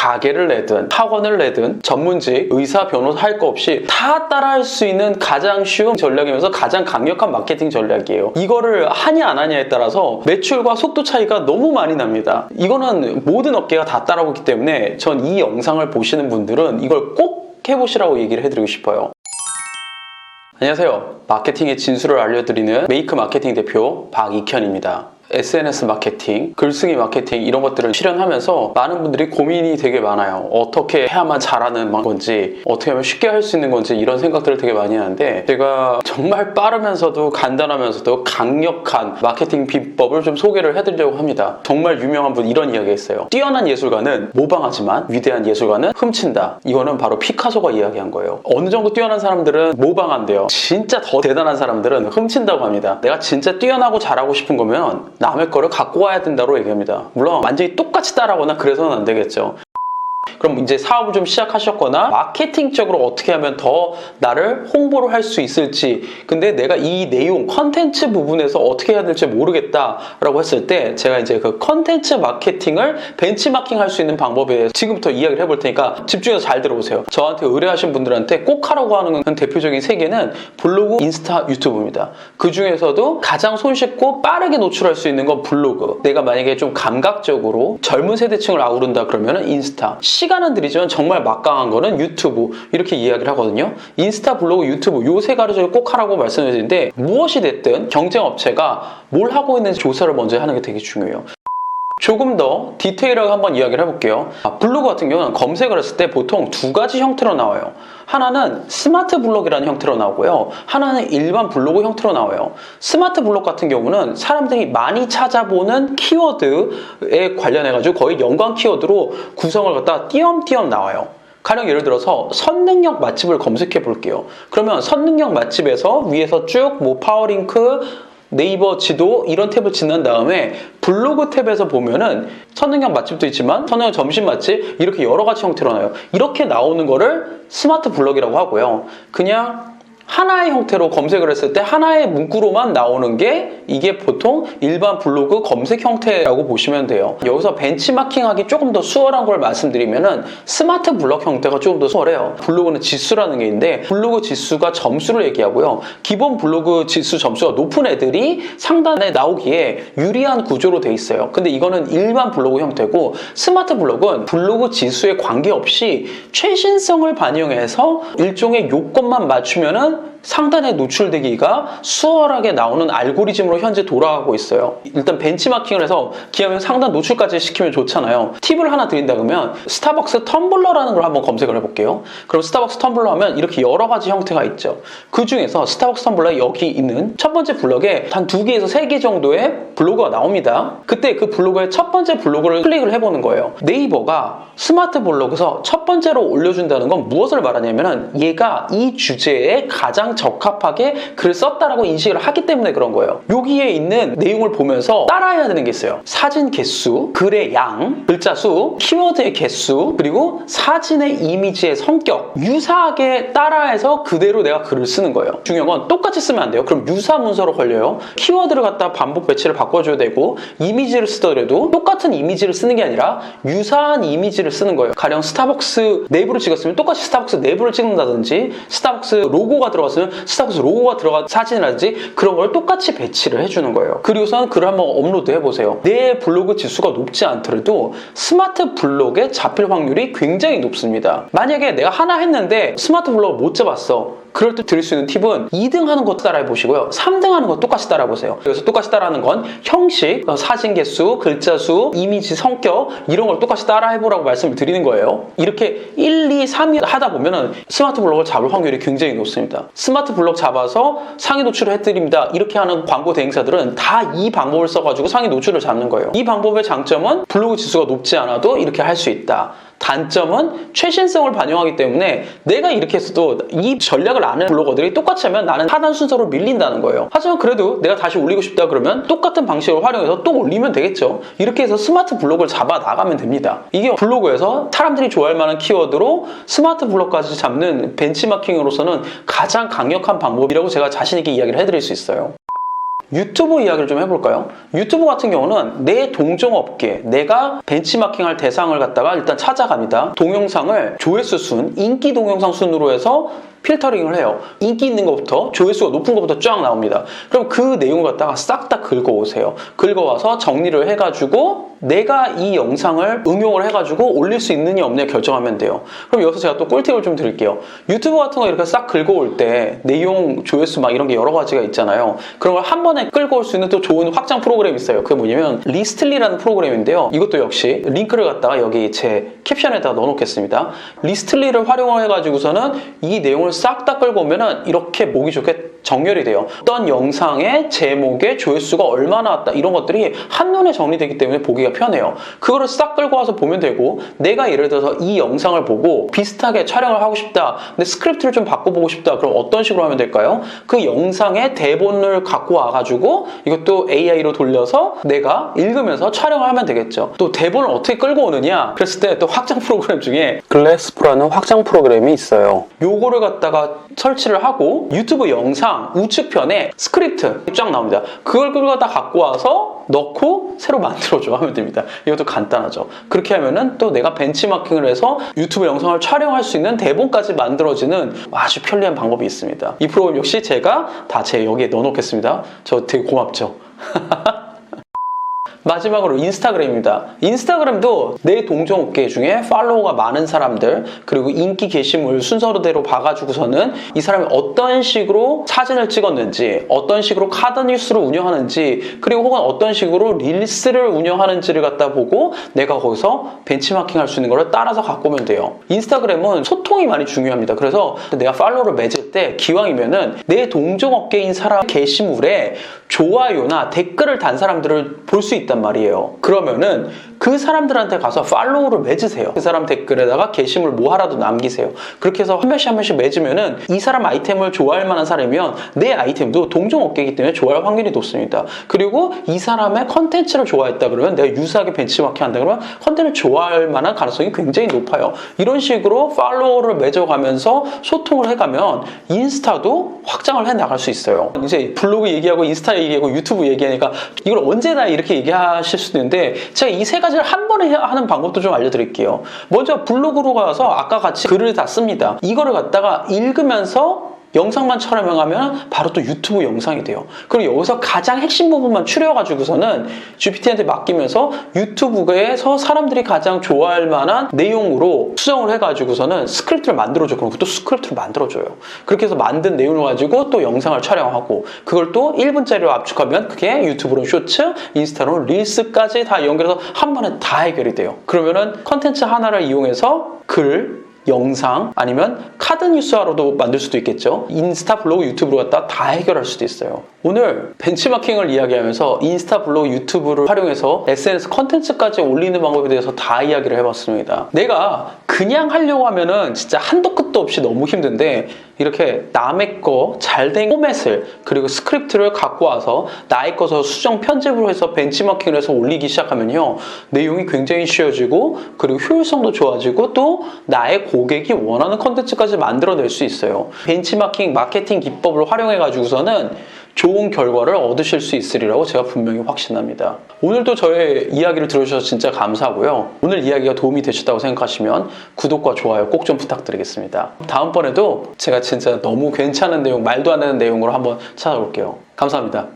가게를 내든 학원을 내든 전문직, 의사, 변호사 할 거 없이 다 따라할 수 있는 가장 쉬운 전략이면서 가장 강력한 마케팅 전략이에요. 이거를 하냐 안 하냐에 따라서 매출과 속도 차이가 너무 많이 납니다. 이거는 모든 업계가 다 따라오기 때문에 전 이 영상을 보시는 분들은 이걸 꼭 해보시라고 얘기를 해드리고 싶어요. 안녕하세요. 마케팅의 진수를 알려드리는 메이크 마케팅 대표 박익현입니다. SNS 마케팅, 글쓰기 마케팅 이런 것들을 실현하면서 많은 분들이 고민이 되게 많아요. 어떻게 해야만 잘하는 건지, 어떻게 하면 쉽게 할 수 있는 건지 이런 생각들을 되게 많이 하는데 제가 정말 빠르면서도 간단하면서도 강력한 마케팅 비법을 좀 소개를 해드리려고 합니다. 정말 유명한 분 이런 이야기 했어요. 뛰어난 예술가는 모방하지만 위대한 예술가는 훔친다. 이거는 바로 피카소가 이야기한 거예요. 어느 정도 뛰어난 사람들은 모방한대요. 진짜 더 대단한 사람들은 훔친다고 합니다. 내가 진짜 뛰어나고 잘하고 싶은 거면 남의 거를 갖고 와야 된다고 얘기합니다. 물론 완전히 똑같이 따라하거나 그래서는 안 되겠죠. 그럼 이제 사업을 좀 시작하셨거나 마케팅적으로 어떻게 하면 더 나를 홍보를 할 수 있을지, 근데 내가 이 내용 컨텐츠 부분에서 어떻게 해야 될지 모르겠다라고 했을 때 제가 이제 그 컨텐츠 마케팅을 벤치마킹 할 수 있는 방법에 대해서 지금부터 이야기를 해볼 테니까 집중해서 잘 들어보세요. 저한테 의뢰하신 분들한테 꼭 하라고 하는 대표적인 세 개는 블로그, 인스타, 유튜브입니다. 그 중에서도 가장 손쉽고 빠르게 노출할 수 있는 건 블로그. 내가 만약에 좀 감각적으로 젊은 세대층을 아우른다 그러면 인스타, 시간은 들이지만 정말 막강한 거는 유튜브, 이렇게 이야기를 하거든요. 인스타, 블로그, 유튜브 요 세 가지를 꼭 하라고 말씀을 드리는데, 무엇이 됐든 경쟁 업체가 뭘 하고 있는지 조사를 먼저 하는 게 되게 중요해요. 조금 더 디테일하게 한번 이야기를 해볼게요. 블로그 같은 경우는 검색을 했을 때 보통 두 가지 형태로 나와요. 하나는 스마트 블록이라는 형태로 나오고요. 하나는 일반 블로그 형태로 나와요. 스마트 블록 같은 경우는 사람들이 많이 찾아보는 키워드에 관련해가지고 거의 연관 키워드로 구성을 갖다 띄엄띄엄 나와요. 가령 예를 들어서 선능력 맛집을 검색해 볼게요. 그러면 선능력 맛집에서 위에서 쭉 뭐 파워링크, 네이버 지도 이런 탭을 지난 다음에 블로그 탭에서 보면은 선능력 맛집도 있지만 선능력 점심 맛집 이렇게 여러 가지 형태로 나와요. 이렇게 나오는 거를 스마트 블록이라고 하고요. 그냥 하나의 형태로 검색을 했을 때 하나의 문구로만 나오는 게 이게 보통 일반 블로그 검색 형태라고 보시면 돼요. 여기서 벤치마킹하기 조금 더 수월한 걸 말씀드리면은 스마트 블록 형태가 조금 더 수월해요. 블로그는 지수라는 게 있는데 블로그 지수가 점수를 얘기하고요. 기본 블로그 지수 점수가 높은 애들이 상단에 나오기에 유리한 구조로 돼 있어요. 근데 이거는 일반 블로그 형태고, 스마트 블록은 블로그 지수에 관계없이 최신성을 반영해서 일종의 요건만 맞추면은 상단에 노출되기가 수월하게 나오는 알고리즘으로 현재 돌아가고 있어요. 일단 벤치마킹을 해서 기하면 상단 노출까지 시키면 좋잖아요. 팁을 하나 드린다 그러면 스타벅스 텀블러라는 걸 한번 검색을 해볼게요. 그럼 스타벅스 텀블러 하면 이렇게 여러 가지 형태가 있죠. 그 중에서 스타벅스 텀블러 여기 있는 첫 번째 블럭에 한 2개에서 3개 정도의 블로그가 나옵니다. 그때 그 블로그의 첫 번째 블로그를 클릭을 해보는 거예요. 네이버가 스마트 블로그에서 첫 번째로 올려준다는 건 무엇을 말하냐면은 얘가 이 주제에 가장 적합하게 글을 썼다라고 인식을 하기 때문에 그런 거예요. 여기에 있는 내용을 보면서 따라해야 되는 게 있어요. 사진 개수, 글의 양, 글자 수, 키워드의 개수, 그리고 사진의 이미지의 성격, 유사하게 따라해서 그대로 내가 글을 쓰는 거예요. 중요한 건 똑같이 쓰면 안 돼요. 그럼 유사 문서로 걸려요. 키워드를 갖다 반복 배치를 바꿔줘야 되고, 이미지를 쓰더라도 똑같은 이미지를 쓰는 게 아니라 유사한 이미지를 쓰는 거예요. 가령 스타벅스 내부를 찍었으면 똑같이 스타벅스 내부를 찍는다든지, 스타벅스 로고가 들어갔으면 스타벅스 로고가 들어간 사진이라든지 그런 걸 똑같이 배치를 해주는 거예요. 그리고선 글을 한번 업로드 해보세요. 내 블로그 지수가 높지 않더라도 스마트 블록에 잡힐 확률이 굉장히 높습니다. 만약에 내가 하나 했는데 스마트 블록을 못 잡았어. 그럴 때 드릴 수 있는 팁은 2등 하는 거 따라해 보시고요. 3등 하는 거 똑같이 따라해 보세요. 그래서 똑같이 따라하는 건 형식, 사진 개수, 글자 수, 이미지 성격 이런 걸 똑같이 따라해 보라고 말씀을 드리는 거예요. 이렇게 1, 2, 3위 하다 보면은 스마트 블록을 잡을 확률이 굉장히 높습니다. 스마트 블록 잡아서 상위 노출을 해드립니다. 이렇게 하는 광고 대행사들은 다 이 방법을 써가지고 상위 노출을 잡는 거예요. 이 방법의 장점은 블로그 지수가 높지 않아도 이렇게 할 수 있다. 단점은 최신성을 반영하기 때문에 내가 이렇게 했어도 이 전략을 아는 블로거들이 똑같이 하면 나는 하단 순서로 밀린다는 거예요. 하지만 그래도 내가 다시 올리고 싶다 그러면 똑같은 방식을 활용해서 또 올리면 되겠죠. 이렇게 해서 스마트 블록을 잡아 나가면 됩니다. 이게 블로그에서 사람들이 좋아할 만한 키워드로 스마트 블록까지 잡는 벤치마킹으로서는 가장 강력한 방법이라고 제가 자신 있게 이야기를 해드릴 수 있어요. 유튜브 이야기를 좀 해볼까요? 유튜브 같은 경우는 내 동종업계, 내가 벤치마킹할 대상을 갖다가 일단 찾아갑니다. 동영상을 조회수 순, 인기 동영상 순으로 해서 필터링을 해요. 인기 있는 것부터 조회수가 높은 것부터 쫙 나옵니다. 그럼 그 내용을 갖다가 싹 다 긁어오세요. 긁어와서 정리를 해가지고 내가 이 영상을 응용을 해가지고 올릴 수 있느냐 없느냐 결정하면 돼요. 그럼 여기서 제가 또 꿀팁을 좀 드릴게요. 유튜브 같은 거 이렇게 싹 긁어올 때 내용, 조회수 막 이런 게 여러 가지가 있잖아요. 그런 걸 한 번에 끌고 올 수 있는 또 좋은 확장 프로그램이 있어요. 그게 뭐냐면 리스틀리라는 프로그램인데요. 이것도 역시 링크를 갖다가 여기 제 캡션에다 넣어놓겠습니다. 리스틀리를 활용을 해가지고서는 이 내용을 싹 다 끌고 오면은 이렇게 보기 좋게 정렬이 돼요. 어떤 영상의 제목에 조회수가 얼마나 왔다 이런 것들이 한눈에 정리되기 때문에 보기가 편해요. 그거를 싹 끌고 와서 보면 되고, 내가 예를 들어서 이 영상을 보고 비슷하게 촬영을 하고 싶다, 근데 스크립트를 좀 바꿔보고 싶다, 그럼 어떤 식으로 하면 될까요? 그 영상의 대본을 갖고 와가지고 이것도 AI로 돌려서 내가 읽으면서 촬영을 하면 되겠죠. 또 대본을 어떻게 끌고 오느냐, 그랬을 때 또 확장 프로그램 중에 글래스프라는 확장 프로그램이 있어요. 요거를 갖다가 설치를 하고 유튜브 영상 우측편에 스크립트 쫙 나옵니다. 그걸 끌어다 갖고 와서 넣고 새로 만들어줘 하면 됩니다. 이것도 간단하죠. 그렇게 하면은 또 내가 벤치마킹을 해서 유튜브 영상을 촬영할 수 있는 대본까지 만들어지는 아주 편리한 방법이 있습니다. 이 프로그램 역시 제가 다 제 여기에 넣어놓겠습니다. 저 되게 고맙죠. 마지막으로 인스타그램입니다. 인스타그램도 내 동종업계 중에 팔로워가 많은 사람들, 그리고 인기 게시물 순서대로 봐가지고서는 이 사람이 어떤 식으로 사진을 찍었는지, 어떤 식으로 카드 뉴스를 운영하는지, 그리고 혹은 어떤 식으로 릴스를 운영하는지를 갖다 보고 내가 거기서 벤치마킹 할 수 있는 거를 따라서 갖고 오면 돼요. 인스타그램은 소통이 많이 중요합니다. 그래서 내가 팔로워를 맺을 때 기왕이면은 내 동종업계인 사람 게시물에 좋아요나 댓글을 단 사람들을 볼 수 있단 말이에요. 그러면은 그 사람들한테 가서 팔로우를 맺으세요. 그 사람 댓글에다가 게시물 뭐 하나도 남기세요. 그렇게 해서 한 명씩 맺으면은 이 사람 아이템을 좋아할 만한 사람이면 내 아이템도 동종업계이기 때문에 좋아할 확률이 높습니다. 그리고 이 사람의 컨텐츠를 좋아했다 그러면, 내가 유사하게 벤치마킹 한다 그러면 컨텐츠를 좋아할 만한 가능성이 굉장히 높아요. 이런 식으로 팔로워를 맺어가면서 소통을 해가면 인스타도 확장을 해 나갈 수 있어요. 이제 블로그 얘기하고 인스타 얘기하고 유튜브 얘기하니까 이걸 언제 다 이렇게 얘기하실 수도 있는데, 제가 이 세 가지를 한 번에 하는 방법도 좀 알려드릴게요. 먼저 블로그로 가서 아까 같이 글을 다 씁니다. 이거를 갖다가 읽으면서 영상만 촬영하면 바로 또 유튜브 영상이 돼요. 그리고 여기서 가장 핵심 부분만 추려가지고서는 GPT한테 맡기면서 유튜브에서 사람들이 가장 좋아할 만한 내용으로 수정을 해가지고서는 스크립트를 만들어줘. 그럼 또 스크립트를 만들어줘요. 그렇게 해서 만든 내용을 가지고 또 영상을 촬영하고, 그걸 또 1분짜리로 압축하면 그게 유튜브로 쇼츠, 인스타로 릴스까지 다 연결해서 한 번에 다 해결이 돼요. 그러면은 컨텐츠 하나를 이용해서 글, 영상, 아니면 카드 뉴스화로도 만들 수도 있겠죠. 인스타, 블로그, 유튜브로 갖다 다 해결할 수도 있어요. 오늘 벤치마킹을 이야기하면서 인스타, 블로그, 유튜브를 활용해서 SNS 컨텐츠까지 올리는 방법에 대해서 다 이야기를 해봤습니다. 내가 그냥 하려고 하면은 진짜 한도 끝도 없이 너무 힘든데, 이렇게 남의 거 잘된 포맷을, 그리고 스크립트를 갖고 와서 나의 것을 수정 편집으로 해서 벤치마킹을 해서 올리기 시작하면요, 내용이 굉장히 쉬워지고, 그리고 효율성도 좋아지고, 또 나의 고객이 원하는 컨텐츠까지 만들어낼 수 있어요. 벤치마킹 마케팅 기법을 활용해 가지고서는 좋은 결과를 얻으실 수 있으리라고 제가 분명히 확신합니다. 오늘도 저의 이야기를 들어주셔서 진짜 감사하고요. 오늘 이야기가 도움이 되셨다고 생각하시면 구독과 좋아요 꼭 좀 부탁드리겠습니다. 다음번에도 제가 진짜 너무 괜찮은 내용, 말도 안 되는 내용으로 한번 찾아올게요. 감사합니다.